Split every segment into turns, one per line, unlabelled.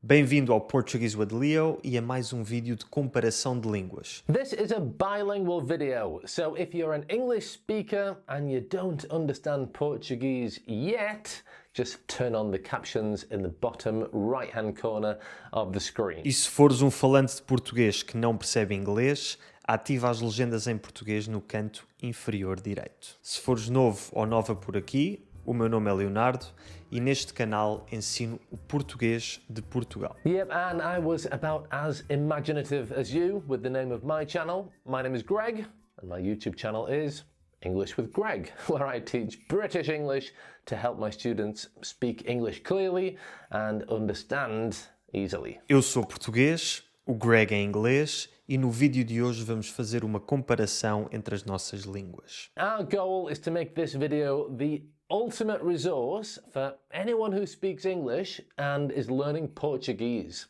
Bem-vindo ao Portuguese with Leo e a mais um vídeo de comparação de línguas.
This is a bilingual video, so if you're an English speaker and you don't understand Portuguese yet, just turn on the captions in the bottom right-hand corner of the screen.
E se fores um falante de português que não percebe inglês, ativa as legendas em português no canto inferior direito. Se fores novo ou nova por aqui, o meu nome é Leonardo e neste canal ensino o português de Portugal.
Yep, and I was about as imaginative as you with the name of my channel. My name is Greg, and my YouTube channel is English with Greg, where I teach British English to help my students speak English clearly and understand easily.
Eu sou português, o Greg é inglês e no vídeo de hoje vamos fazer uma comparação entre as nossas línguas.
Our goal is to make this video the ultimate resource for anyone who speaks English and is learning Portuguese.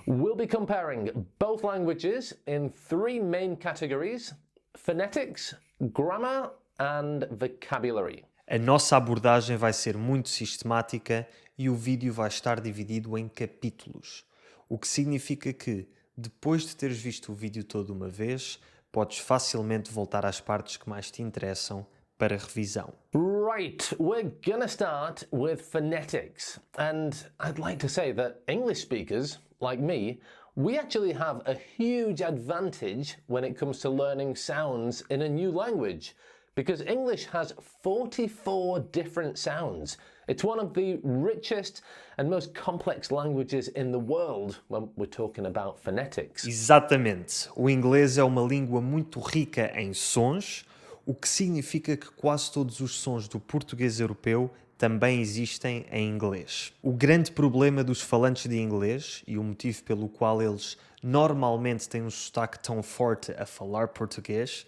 We'll be comparing both languages in three main categories: phonetics, grammar and vocabulary.
A nossa abordagem vai ser muito sistemática e o vídeo vai estar dividido em capítulos, o que significa que, depois de teres visto o vídeo todo uma vez, podes facilmente voltar às partes que mais te interessam para revisão.
Right, we're gonna start with phonetics. And I'd like to say that English speakers, like me, we actually have a huge advantage when it comes to learning sounds in a new language, because English has 44 different sounds. It's one of the richest and most complex languages in the world when we're talking about phonetics.
Exatamente. O inglês é uma língua muito rica em sons, o que significa que quase todos os sons do português europeu também existem em inglês. O grande problema dos falantes de inglês, e o motivo pelo qual eles normalmente têm um sotaque tão forte a falar português,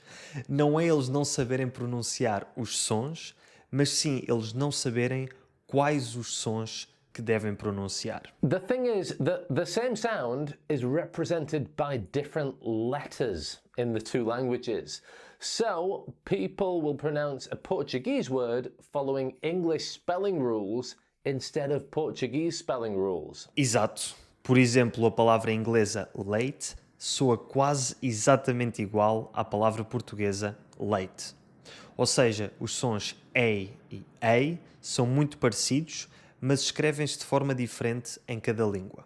não é eles não saberem pronunciar os sons, mas sim eles não saberem quais os sons que devem pronunciar.
The thing is that the same sound is represented by different letters in the two languages. So people will pronounce a Portuguese word following English spelling rules instead of Portuguese spelling rules.
Exato. Por exemplo, a palavra inglesa late soa quase exatamente igual à palavra portuguesa leite. Ou seja, os sons E e EI são muito parecidos, mas escrevem-se de forma diferente em cada língua.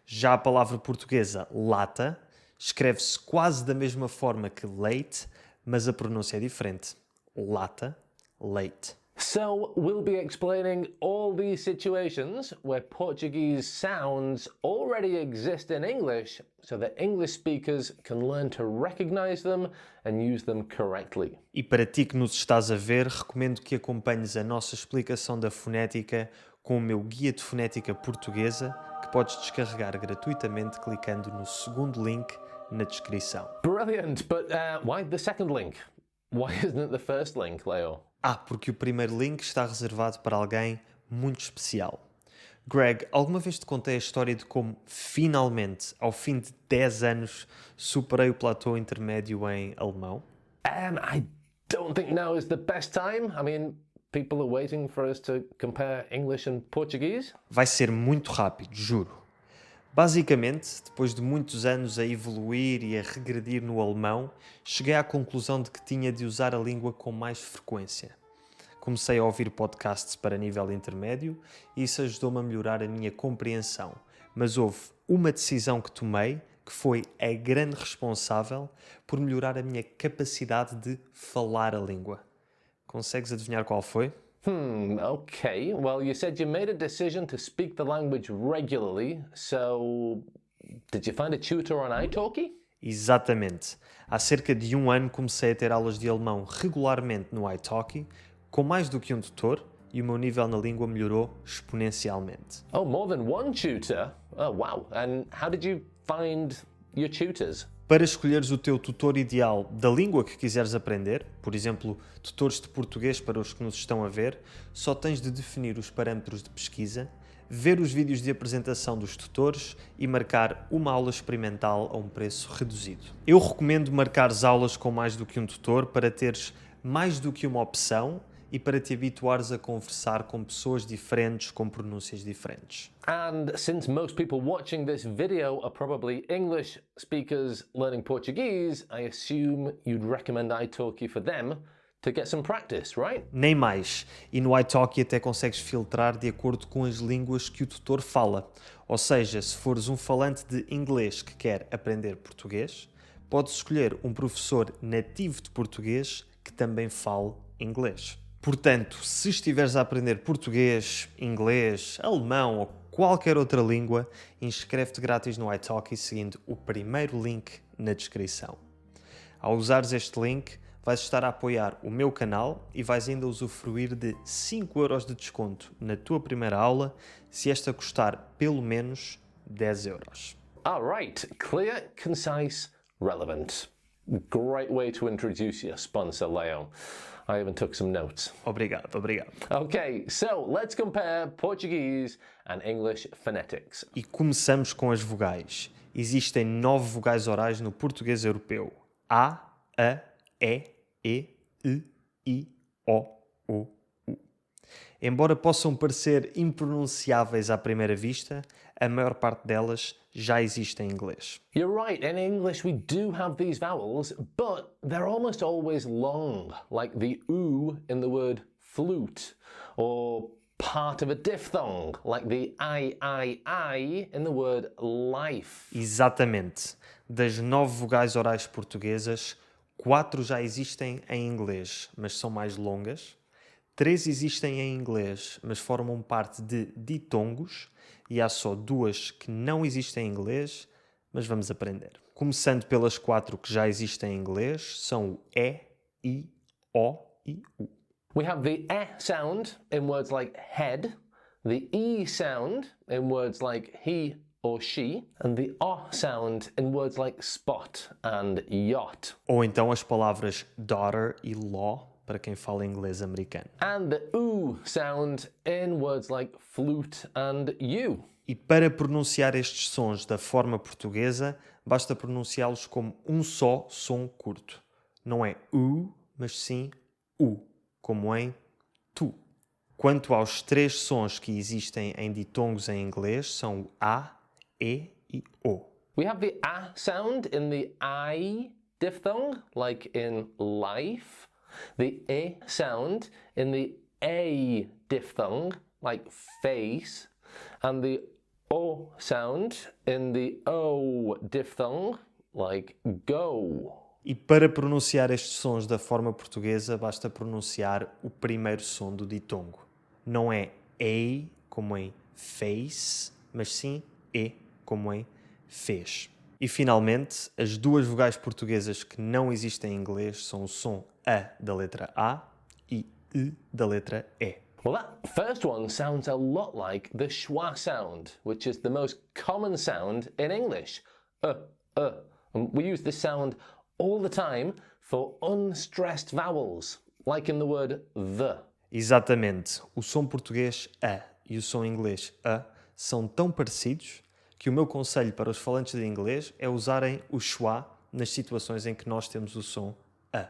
Já a palavra portuguesa lata escreve-se quase da mesma forma que leite, mas a pronúncia é diferente. Lata, leite.
So we'll be explaining all these situations where Portuguese sounds already exist in English so that English speakers can learn to recognize them and use them correctly.
E para ti que nos estás a ver, recomendo que acompanhes a nossa explicação da fonética com o meu guia de fonética portuguesa, que podes descarregar gratuitamente clicando no segundo link na descrição.
Brilliant, but why the second link? Why isn't it the first link, Leo?
Porque o primeiro link está reservado para alguém muito especial. Greg, alguma vez te contei a história de como, finalmente, ao fim de 10 anos, superei o platô intermédio em alemão?
I don't think now is the best time. I mean, people are waiting for us to compare English and Portuguese.
Vai ser muito rápido, juro. Basicamente, depois de muitos anos a evoluir e a regredir no alemão, cheguei à conclusão de que tinha de usar a língua com mais frequência. Comecei a ouvir podcasts para nível intermédio e isso ajudou-me a melhorar a minha compreensão. Mas houve uma decisão que tomei que foi a grande responsável por melhorar a minha capacidade de falar a língua. Consegues adivinhar qual foi?
Okay. Well, you said you made a decision to speak the language regularly, so did you find a tutor on italki?
Exatamente. Há cerca de um ano comecei a ter aulas de alemão regularmente no italki, com mais do que um tutor, e o meu nível na língua melhorou exponencialmente.
Oh, more than one tutor? Oh, wow. And how did you find your tutors?
Para escolheres o teu tutor ideal da língua que quiseres aprender, por exemplo, tutores de português para os que nos estão a ver, só tens de definir os parâmetros de pesquisa, ver os vídeos de apresentação dos tutores e marcar uma aula experimental a um preço reduzido. Eu recomendo marcares aulas com mais do que um tutor para teres mais do que uma opção e para te habituares a conversar com pessoas diferentes com pronúncias diferentes.
And since most people watching this video are probably English speakers learning Portuguese, I assume you'd recommend italki for them to get some practice, right?
Nem mais. E no italki até consegues filtrar de acordo com as línguas que o tutor fala. Ou seja, se fores um falante de inglês que quer aprender português, podes escolher um professor nativo de português que também fale inglês. Portanto, se estiveres a aprender português, inglês, alemão ou qualquer outra língua, inscreve-te grátis no italki seguindo o primeiro link na descrição. Ao usares este link, vais estar a apoiar o meu canal e vais ainda usufruir de 5€ de desconto na tua primeira aula, se esta custar pelo menos 10€.
All right, clear, concise, relevant. Great way to introduce your sponsor, Leo. I even took some notes.
Obrigado.
Okay, so let's compare Portuguese and English phonetics.
E começamos com as vogais. Existem 9 vogais orais no português europeu. A, E, I, O, U. Embora possam parecer impronunciáveis à primeira vista, a maior parte delas já existe em inglês.
You're right, in English we do have these vowels, but they're almost always long, like the oo in the word flute, or part of a diphthong, like the I in the word life.
Exatamente. Das 9 vogais orais portuguesas, 4 já existem em inglês, mas são mais longas. 3 existem em inglês, mas formam parte de ditongos, e há só 2 que não existem em inglês, mas vamos aprender. Começando pelas 4 que já existem em inglês, são o E, I, O e U.
We have the sound in words like head, the E sound in words like he or she, and the O sound in words like spot and yacht.
Ou então as palavras daughter e law, para quem fala inglês americano.
And the oo sound in words like flute and you.
E para pronunciar estes sons da forma portuguesa, basta pronunciá-los como um só som curto. Não é u, mas sim u, como em tu. Quanto aos 3 sons que existem em ditongos em inglês, são o A, E e O.
We have the A sound in the I diphthong, like in life. The E sound in the A diphthong, like face. And the O sound in the O diphthong, like go.
E para pronunciar estes sons da forma portuguesa, basta pronunciar o primeiro som do ditongo. Não é A, como em face, mas sim E, como em fez. E finalmente, as 2 vogais portuguesas que não existem em inglês são o som A da letra A e I da letra E.
Well, that first one sounds a lot like the schwa sound, which is the most common sound in English. And we use this sound all the time for unstressed vowels, like in the word the.
Exatamente. O som português A e o som inglês A são tão parecidos que o meu conselho para os falantes de inglês é usarem o schwa nas situações em que nós temos o som A.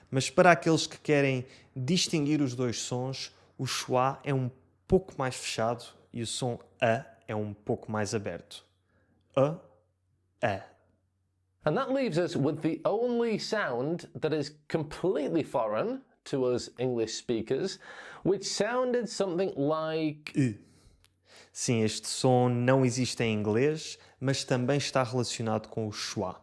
Mas para aqueles que querem distinguir os 2 sons, o schwa é um pouco mais fechado e o som A é um pouco mais aberto. A.
And that leaves us with the only sound that is completely foreign to us English speakers, which sounded something like
Sim, este som não existe em inglês, mas também está relacionado com o schwa.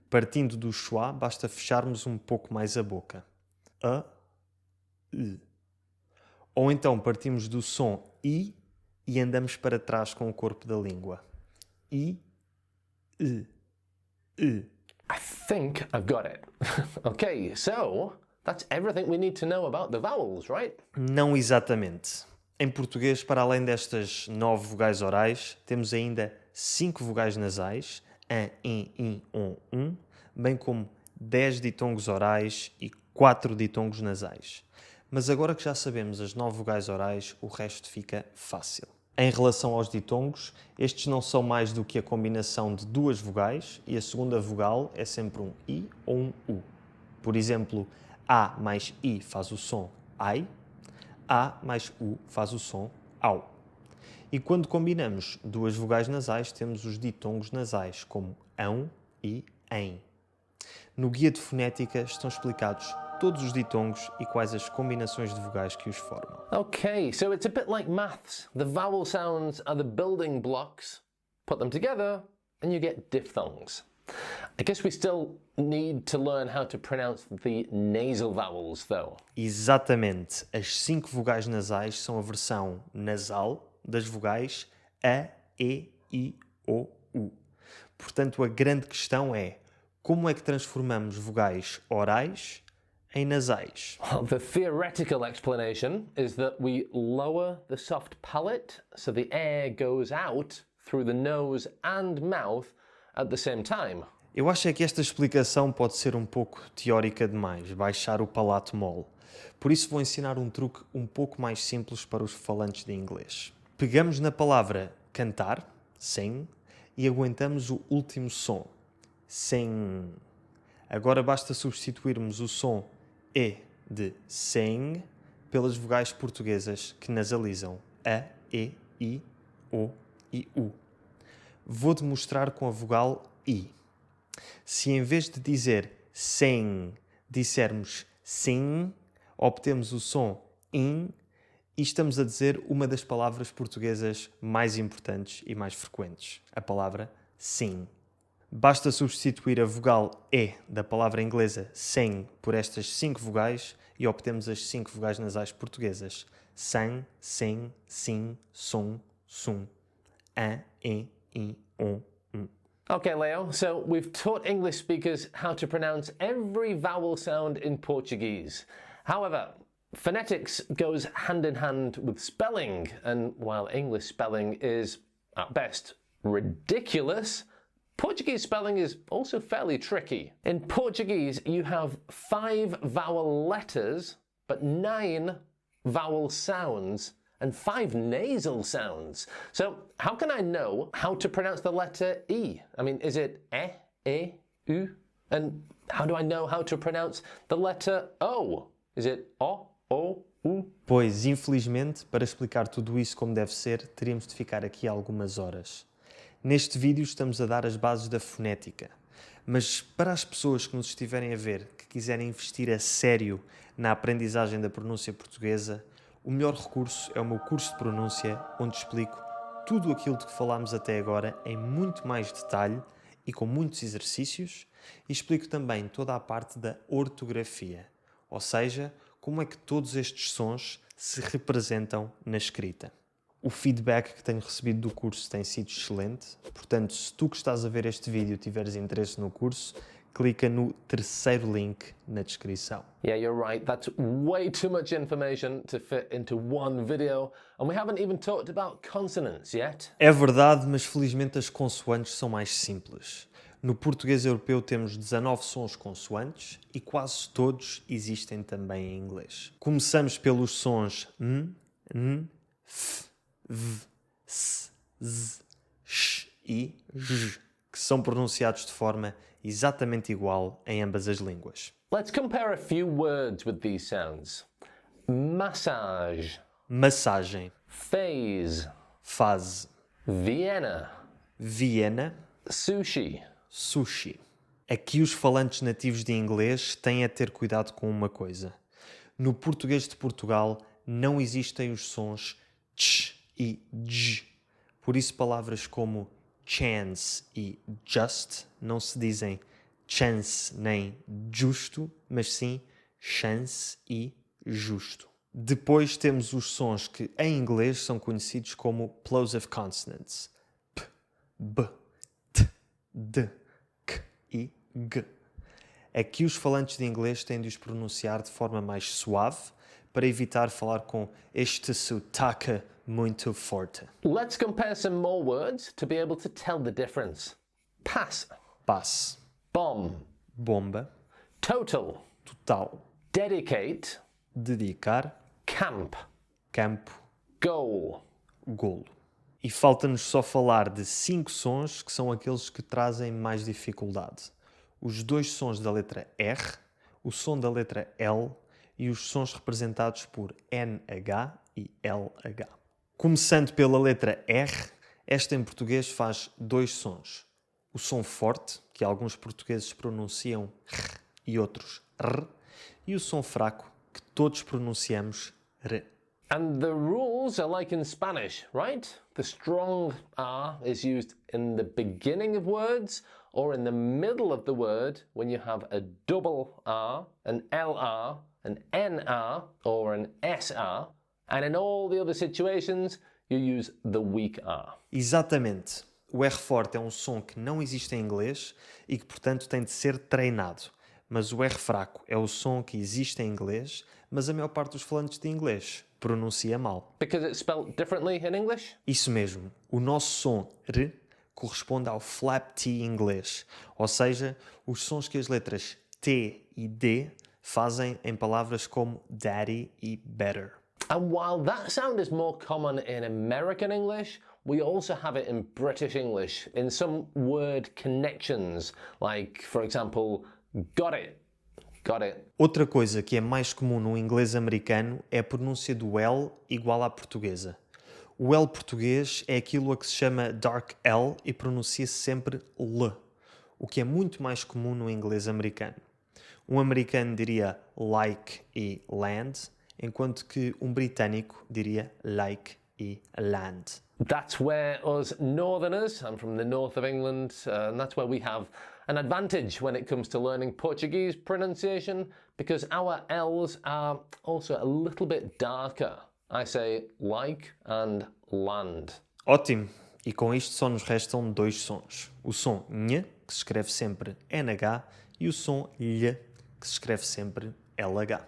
Partindo do schwa, basta fecharmos um pouco mais a boca. Ou então partimos do som I e andamos para trás com o corpo da língua. I.
I think I've got it. Okay, so that's everything we need to know about the vowels, right?
Não exatamente. Em português, para além destas 9 vogais orais, temos ainda 5 vogais nasais, an, in, on, bem como 10 ditongos orais e 4 ditongos nasais. Mas agora que já sabemos as 9 vogais orais, o resto fica fácil. Em relação aos ditongos, estes não são mais do que a combinação de 2 vogais e a segunda vogal é sempre um I ou um U. Por exemplo, A mais I faz o som ai. A mais U faz o som au. E quando combinamos duas vogais nasais, temos os ditongos nasais, como ão e em. No guia de fonética estão explicados todos os ditongos e quais as combinações de vogais que os formam.
Okay, so it's a bit like maths. The vowel sounds are the building blocks. Put them together and you get diphthongs. I guess we still need to learn how to pronounce the nasal vowels, though.
Exatamente. As 5 vogais nasais são a versão nasal das vogais A, E, I, O, U. Portanto, a grande questão é como é que transformamos vogais orais em nasais?
Well, the theoretical explanation is that we lower the soft palate so the air goes out through the nose and mouth at the same time.
Eu acho é que esta explicação pode ser um pouco teórica demais, baixar o palato mole. Por isso vou ensinar um truque um pouco mais simples para os falantes de inglês. Pegamos na palavra cantar, sing, e aguentamos o último som, sing. Agora basta substituirmos o som E de sing pelas vogais portuguesas que nasalizam A, E, I, O e U. Vou demonstrar com a vogal I. Se em vez de dizer sing, dissermos sing, obtemos o som in e estamos a dizer uma das palavras portuguesas mais importantes e mais frequentes, a palavra sim. Basta substituir a vogal E da palavra inglesa sing por estas 5 vogais e obtemos as 5 vogais nasais portuguesas. Sang, sing, sim, som, sum. A, E, I, O, U.
Okay, Leo, so we've taught English speakers how to pronounce every vowel sound in Portuguese. However, phonetics goes hand in hand with spelling, and while English spelling is, at best, ridiculous, Portuguese spelling is also fairly tricky. In Portuguese, you have 5 vowel letters, but 9 vowel sounds and 5 nasal sounds. So how can I know how to pronounce the letter E? I mean, is it E, U? And how do I know how to pronounce the letter O? Is it O, U?
Pois, infelizmente, para explicar tudo isso como deve ser, teríamos de ficar aqui algumas horas. Neste vídeo estamos a dar as bases da fonética, mas para as pessoas que nos estiverem a ver, que quiserem investir a sério na aprendizagem da pronúncia portuguesa, o melhor recurso é o meu curso de pronúncia, onde explico tudo aquilo de que falámos até agora em muito mais detalhe e com muitos exercícios, e explico também toda a parte da ortografia, ou seja, como é que todos estes sons se representam na escrita. O feedback que tenho recebido do curso tem sido excelente, portanto, se tu que estás a ver este vídeo tiveres interesse no curso, clica no terceiro link na descrição.
Yeah, you're right. That's way too much information to fit into one video, and we haven't even talked about consonants yet.
É verdade, mas felizmente as consoantes são mais simples. No português europeu temos 19 sons consoantes e quase todos existem também em inglês. Começamos pelos sons n, f, v, s, z, sh e j, que são pronunciados de forma exatamente igual em ambas as línguas.
Let's compare a few words with these sounds. Massage,
Massagem,
phase,
fase,
Vienna,
Viena,
sushi.
sushi. Aqui os falantes nativos de inglês têm a ter cuidado com uma coisa. No português de Portugal não existem os sons ch e j. Por isso palavras como chance e just não se dizem chance nem justo, mas sim chance e justo. Depois temos os sons que em inglês são conhecidos como plosive consonants. P, B, T, D, K e G. Aqui os falantes de inglês têm de os pronunciar de forma mais suave para evitar falar com este sotaque muito forte.
Let's compare some more words to be able to tell the difference. Pass,
Passe,
bomb,
bomba,
total,
total,
dedicate,
dedicar,
camp,
campo,
goal.
golo. E falta-nos só falar de 5 sons que são aqueles que trazem mais dificuldade. Os 2 sons da letra R, o som da letra L e os sons representados por NH e LH. Começando pela letra R, esta em português faz dois sons. O som forte, que alguns portugueses pronunciam R e outros R, e o som fraco, que todos pronunciamos R.
And the rules are like in Spanish, right? The strong R is used in the beginning of words or in the middle of the word when you have a double R, an LR, an NR, or an SR. And in all the other situations, you use the weak R.
Exatamente. O R forte é um som que não existe em inglês e que, portanto, tem de ser treinado. Mas o R fraco é o som que existe em inglês, mas a maior parte dos falantes de inglês pronuncia mal.
Because it's spelled differently in English?
Isso mesmo. O nosso som R corresponde ao flap T inglês, ou seja, os sons que as letras T e D fazem em palavras como daddy e better.
And while that sound is more common in American English, we also have it in British English in some word connections, like, for example, got it. Got it.
Outra coisa que é mais comum no inglês americano é a pronúncia do L igual à portuguesa. O L português é aquilo a que se chama dark L e pronuncia-se sempre L, o que é muito mais comum no inglês americano. Um americano diria like e land, enquanto que um britânico diria like e land.
That's where us Northerners, I'm from the north of England, and that's where we have an advantage when it comes to learning Portuguese pronunciation because our L's are also a little bit darker. I say like and land.
Ótimo! E com isto só nos restam dois sons. O som NH, que se escreve sempre NH, e o som LH, que se escreve sempre LH.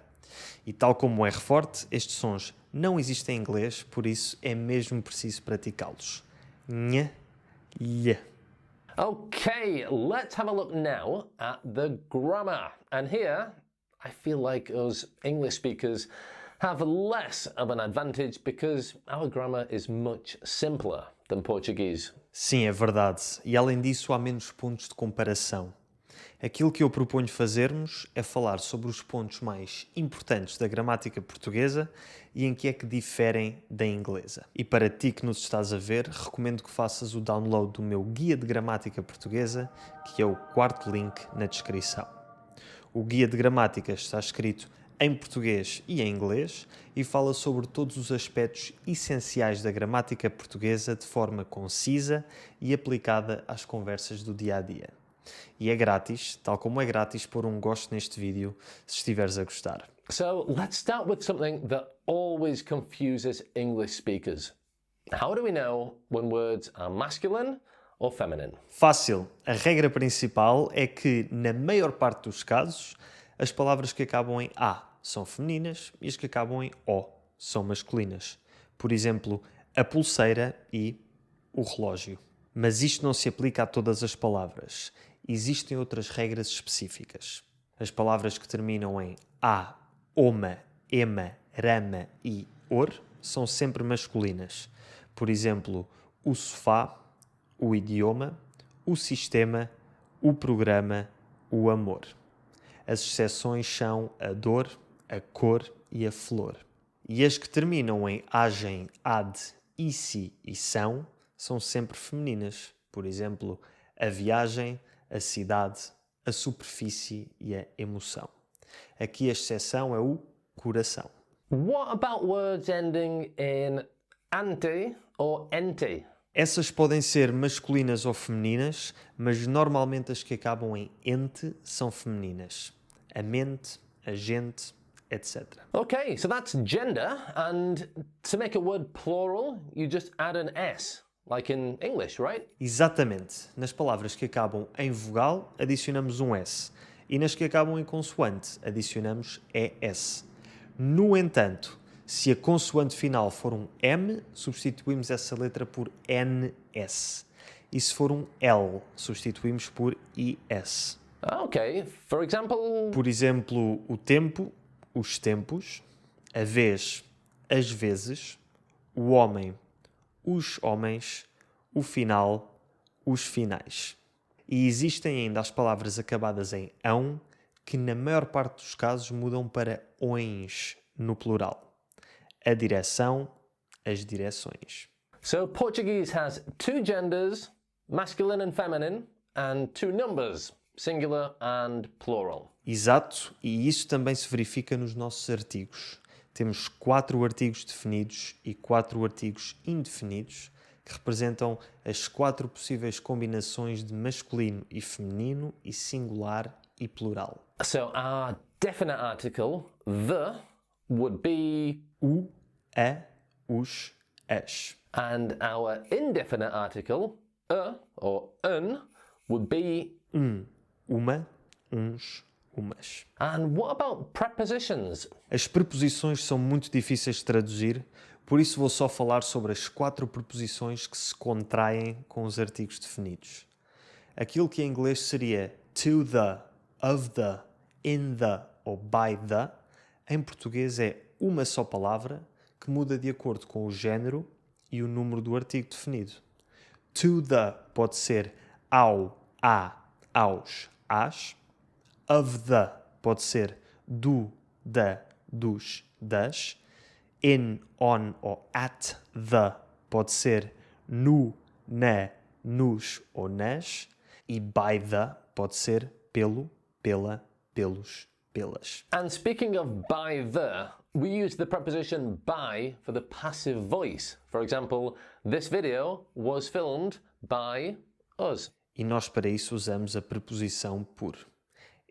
E tal como o R forte, estes sons não existem em inglês, por isso é mesmo preciso praticá-los. NH, LH.
Okay, let's have a look now at the grammar. And here, I feel like us English speakers have less of an advantage because our grammar is much simpler than Portuguese.
Sim, é verdade. E além disso, há menos pontos de comparação. Aquilo que eu proponho fazermos é falar sobre os pontos mais importantes da gramática portuguesa e em que é que diferem da inglesa. E para ti que nos estás a ver, recomendo que faças o download do meu Guia de Gramática Portuguesa, que é o quarto link na descrição. O Guia de Gramática está escrito em português e em inglês e fala sobre todos os aspectos essenciais da gramática portuguesa de forma concisa e aplicada às conversas do dia a dia. E é grátis, tal como é grátis pôr um gosto neste vídeo se estiveres a gostar.
So let's start with something that always confuses English speakers. How do we know when words are masculine or feminine?
Fácil. A regra principal é que, na maior parte dos casos, as palavras que acabam em A são femininas e as que acabam em O são masculinas. Por exemplo, a pulseira e o relógio. Mas isto não se aplica a todas as palavras. Existem outras regras específicas. As palavras que terminam em A, oma, ema, rama e or são sempre masculinas. Por exemplo, o sofá, o idioma, o sistema, o programa, o amor. As exceções são a dor, a cor e a flor. E as que terminam em agem, ad, isi e são sempre femininas. Por exemplo, a viagem, a cidade, a superfície e a emoção. Aqui a exceção é o coração.
What about words ending in ante or ente?
Essas podem ser masculinas ou femininas, mas normalmente as que acabam em ente são femininas. A mente, a gente, etc.
Okay, so that's gender, and to make a word plural, you just add an S, like in English, right?
Exatamente. Nas palavras que acabam em vogal, adicionamos um S. E nas que acabam em consoante, adicionamos ES. No entanto, se a consoante final for um M, substituímos essa letra por NS. E se for um L, substituímos por IS.
Okay, for example...
Por exemplo, o tempo, os tempos, a vez, as vezes, o homem, os homens, o final, os finais. E existem ainda as palavras acabadas em ão, que na maior parte dos casos mudam para ões no plural. A direção, as direções.
So Portuguese has two genders, masculine and feminine, and two numbers, singular and plural.
Exato, e isso também se verifica nos nossos artigos. Temos 4 artigos definidos e 4 artigos indefinidos, que representam as 4 possíveis combinações de masculino e feminino e singular e plural.
So our definite article, the, would be
O, a, os, as.
and our indefinite article, or un, would be.
Uma, uns, umas.
And what about prepositions?
As preposições são muito difíceis de traduzir, por isso vou só falar sobre as 4 preposições que se contraem com os artigos definidos. Aquilo que em inglês seria to the, of the, in the ou by the, em português é uma só palavra que muda de acordo com o género e o número do artigo definido. To the pode ser ao, a, aos, às. Of the pode ser do, da, dos, das. In, on ou at the pode ser no, na, nos ou nas. E by the pode ser pelo, pela, pelos, pelas.
And speaking of by the, we use the preposition by for the passive voice. For example, this video was filmed by us.
E nós para isso usamos a preposição por.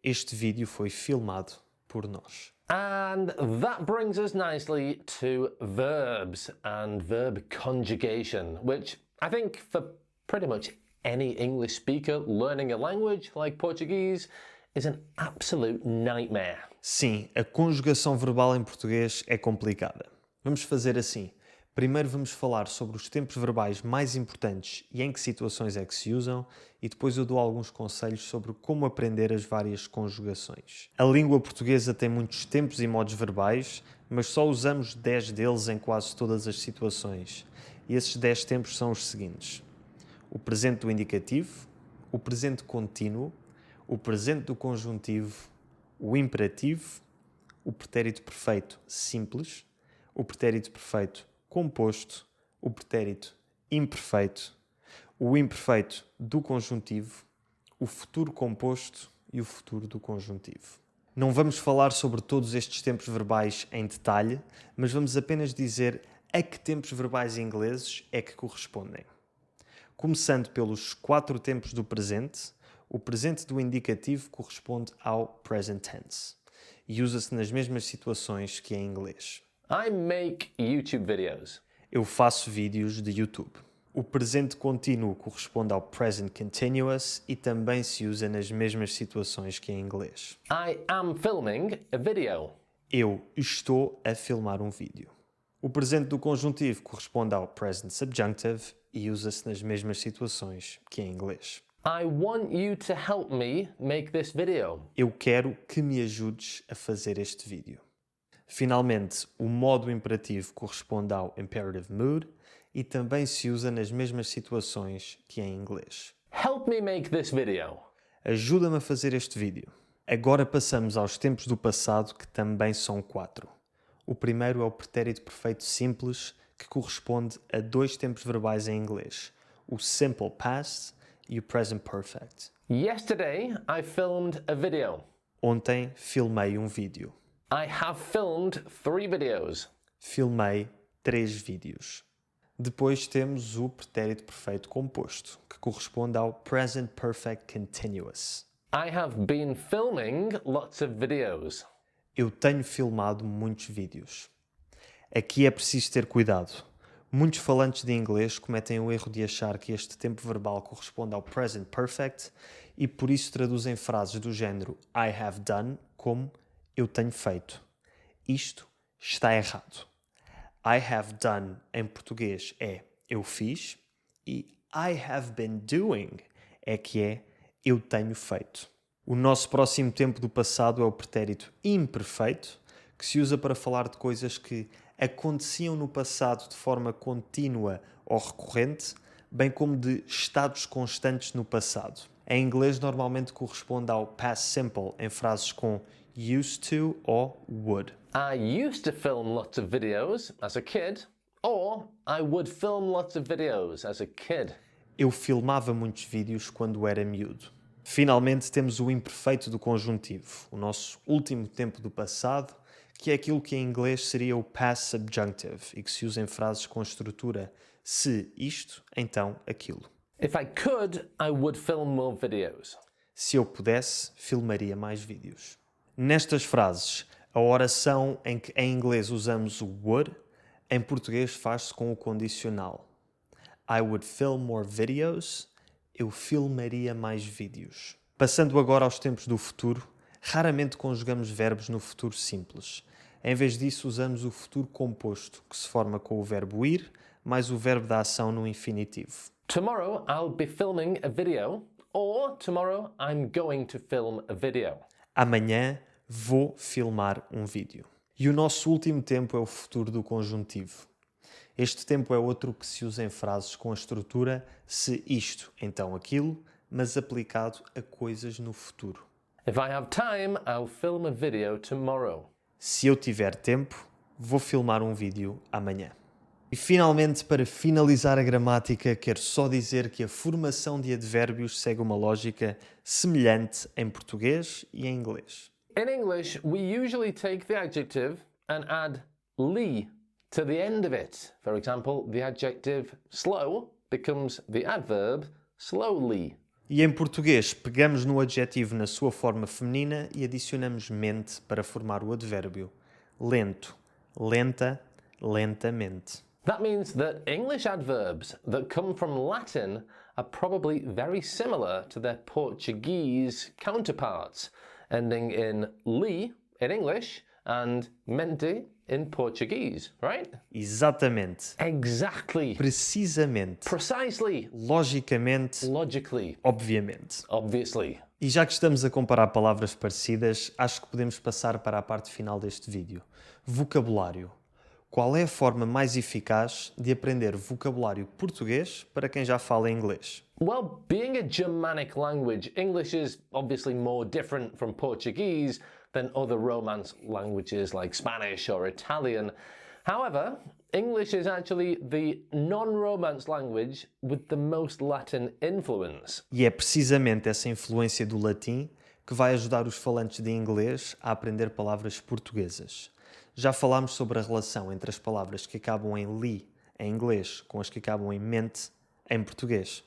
Este vídeo foi filmado por nós.
And that brings us nicely to verbs and verb conjugation, which I think for pretty much any English speaker learning a language like Portuguese is an absolute nightmare.
Sim, a conjugação verbal em português é complicada. Vamos fazer assim. Primeiro vamos falar sobre os tempos verbais mais importantes e em que situações é que se usam, e depois eu dou alguns conselhos sobre como aprender as várias conjugações. A língua portuguesa tem muitos tempos e modos verbais, mas só usamos 10 deles em quase todas as situações. E esses 10 tempos são os seguintes: o presente do indicativo, o presente contínuo, o presente do conjuntivo, o imperativo, o pretérito perfeito simples, o pretérito perfeito composto, o pretérito imperfeito, o imperfeito do conjuntivo, o futuro composto e o futuro do conjuntivo. Não vamos falar sobre todos estes tempos verbais em detalhe, mas vamos apenas dizer a que tempos verbais ingleses é que correspondem. Começando pelos 4 tempos do presente, o presente do indicativo corresponde ao present tense e usa-se nas mesmas situações que em inglês.
I make YouTube videos.
Eu faço vídeos de YouTube. O presente contínuo corresponde ao present continuous e também se usa nas mesmas situações que em inglês.
I am filming a video.
Eu estou a filmar um vídeo. O presente do conjuntivo corresponde ao present subjunctive e usa-se nas mesmas situações que em inglês.
I want you to help me make this video.
Eu quero que me ajudes a fazer este vídeo. Finalmente, o modo imperativo corresponde ao imperative mood e também se usa nas mesmas situações que em inglês.
Help me make this video.
Ajuda-me a fazer este vídeo. Agora passamos aos tempos do passado, que também são 4. O primeiro é o pretérito perfeito simples, que corresponde a 2 tempos verbais em inglês, o simple past e o present perfect.
Yesterday, I filmed a video.
Ontem filmei um vídeo.
I have filmed 3 videos.
Filmei 3 vídeos. Depois temos o pretérito perfeito composto, que corresponde ao present perfect continuous.
I have been filming lots of videos.
Eu tenho filmado muitos vídeos. Aqui é preciso ter cuidado. Muitos falantes de inglês cometem o erro de achar que este tempo verbal corresponde ao present perfect e por isso traduzem frases do género I have done como eu tenho feito. Isto está errado. I have done em português é eu fiz e I have been doing é que é eu tenho feito. O nosso próximo tempo do passado é o pretérito imperfeito, que se usa para falar de coisas que aconteciam no passado de forma contínua ou recorrente, bem como de estados constantes no passado. Em inglês normalmente corresponde ao past simple em frases com used to ou would.
I used to film lots of videos as a kid, or I would film lots of videos as a kid.
Eu filmava muitos vídeos quando era miúdo. Finalmente temos o imperfeito do conjuntivo, o nosso último tempo do passado, que é aquilo que em inglês seria o past subjunctive e que se usa em frases com estrutura se isto, então aquilo.
If I could, I would film more videos.
Se eu pudesse, filmaria mais vídeos. Nestas frases, a oração em que em inglês usamos o would, em português faz-se com o condicional. I would film more videos. Eu filmaria mais vídeos. Passando agora aos tempos do futuro, raramente conjugamos verbos no futuro simples. Em vez disso, usamos o futuro composto, que se forma com o verbo ir, mais o verbo da ação no infinitivo.
Tomorrow I'll be filming a video, or tomorrow I'm going to film a video.
Amanhã vou filmar um vídeo. E o nosso último tempo é o futuro do conjuntivo. Este tempo é outro que se usa em frases com a estrutura se isto, então aquilo, mas aplicado a coisas no futuro.
If I have time, I'll film a video tomorrow.
Se eu tiver tempo, vou filmar um vídeo amanhã. E finalmente, para finalizar a gramática, quero só dizer que a formação de advérbios segue uma lógica semelhante em português e em inglês.
In English, we usually take the adjective and add ly to the end of it. For example, the adjective slow becomes the adverb slowly.
E em português, pegamos no adjetivo na sua forma feminina e adicionamos mente para formar o advérbio. Lento, lenta, lentamente.
That means that English adverbs that come from Latin are probably very similar to their Portuguese counterparts, ending in ly in English and mente in Portuguese, right?
Exatamente.
Exactly.
Precisamente.
Precisely.
Logicamente.
Logically.
Obviamente.
Obviously.
E já que estamos a comparar palavras parecidas, acho que podemos passar para a parte final deste vídeo. Vocabulário. Qual é a forma mais eficaz de aprender vocabulário português para quem já fala inglês?
Well, being a Germanic language, English is obviously more different from Portuguese than other Romance languages like Spanish or Italian. However, English is actually the non-Romance language with the most Latin influence.
E é precisamente essa influência do latim que vai ajudar os falantes de inglês a aprender palavras portuguesas. Já falámos sobre a relação entre as palavras que acabam em li em inglês com as que acabam em mente em português.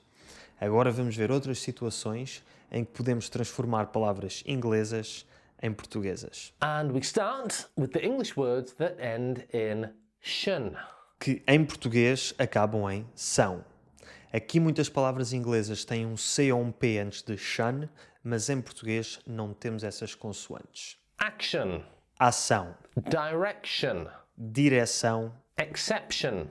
Agora vamos ver outras situações em que podemos transformar palavras inglesas em portuguesas.
And we start with the English words that end in shun.
Que em português acabam em são. Aqui muitas palavras inglesas têm um C ou um P antes de shun, mas em português não temos essas consoantes.
Action.
Ação,
Direction.
direção,
Exception.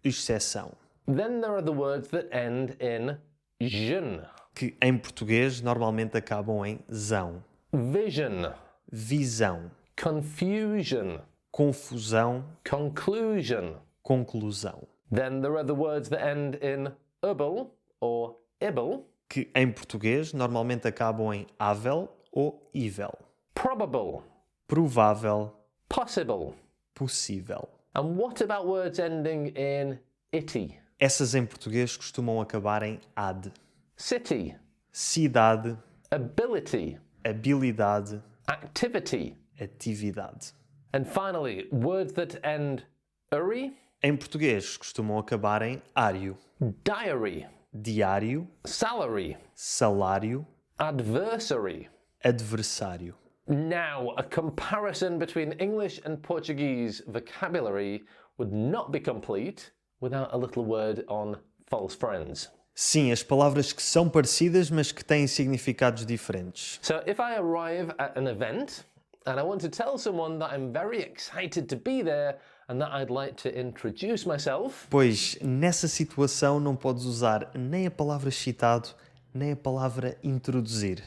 exceção.
Then there are the words that end in jun.
Que em português normalmente acabam em zão.
Vision.
Visão,
Confusion.
confusão,
Conclusion.
conclusão.
Then there are the words that end in able or ibble.
Que em português normalmente acabam em ável ou ível.
Probable.
Provável,
Possible.
possível.
And what about words ending in itty?
Essas em português costumam acabar em ad.
City.
Cidade,
Ability.
habilidade,
Activity.
atividade.
And finally, words that end uri.
Em português costumam acabar em ário.
Diary.
Diário,
Salary.
salário,
Adversary.
adversário.
Now, a comparison between English and Portuguese vocabulary would not be complete without a little word on false friends.
Sim, as palavras que são parecidas, mas que têm significados diferentes.
So if I arrive at an event and I want to tell someone that I'm very excited to be there and that I'd like to introduce myself,
Pois, nessa situação não podes usar nem a palavra excitado, nem a palavra introduzir.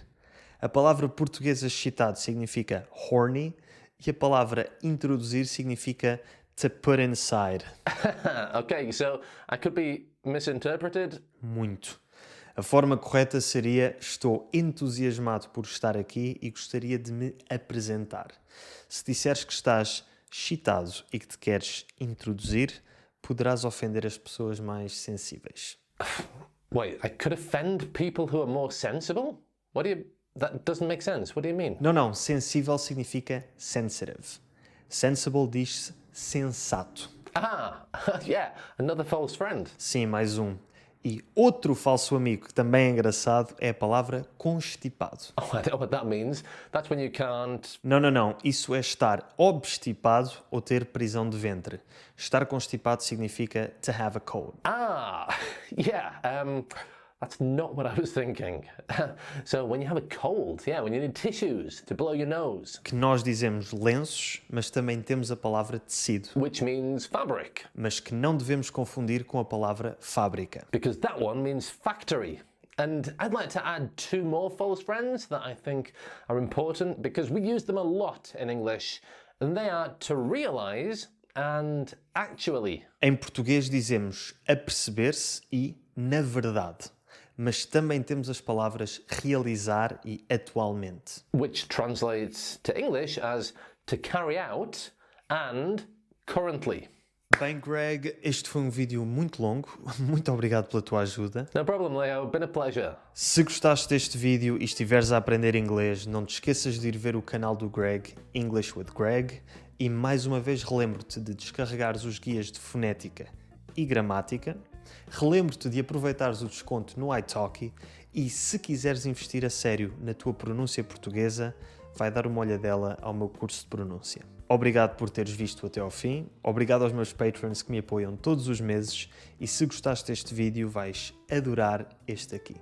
A palavra portuguesa excitado significa horny e a palavra introduzir significa to put inside.
okay, so I could be misinterpreted.
Muito. A forma correta seria: estou entusiasmado por estar aqui e gostaria de me apresentar. Se disseres que estás excitado e que te queres introduzir, poderás ofender as pessoas mais sensíveis.
Wait, I could offend people who are more sensible? That doesn't make sense. What do you mean?
Não, sensível significa sensitive. Sensible diz-se sensato.
Ah, yeah, another false friend.
Sim, mais um. E outro falso amigo que também é engraçado é a palavra constipado.
Oh, I don't know what that means. That's when you can't...
Não. Isso é estar obstipado ou ter prisão de ventre. Estar constipado significa to have a cold.
Ah, yeah, that's not what I was thinking. So when you have a cold, yeah, when you need tissues to blow your nose.
Que nós dizemos lenços, mas também temos a palavra tecido.
Which means fabric.
Mas que não devemos confundir com a palavra fábrica.
Because that one means factory. And I'd like to add two more false friends that I think are important because we use them a lot in English. And they are to realise and actually.
Em português dizemos aperceber-se e na verdade. Mas também temos as palavras realizar e atualmente.
Which translates to English as to carry out and currently.
Bem, Greg, este foi um vídeo muito longo. Muito obrigado pela tua ajuda.
No problem, Leo. Been a pleasure.
Se gostaste deste vídeo e estiveres a aprender inglês, não te esqueças de ir ver o canal do Greg, English with Greg, e mais uma vez relembro-te de descarregares os guias de fonética e gramática. Relembro-te de aproveitares o desconto no italki e, se quiseres investir a sério na tua pronúncia portuguesa, vai dar uma olhadela ao meu curso de pronúncia. Obrigado por teres visto até ao fim, obrigado aos meus patrons que me apoiam todos os meses e, se gostaste deste vídeo, vais adorar este aqui.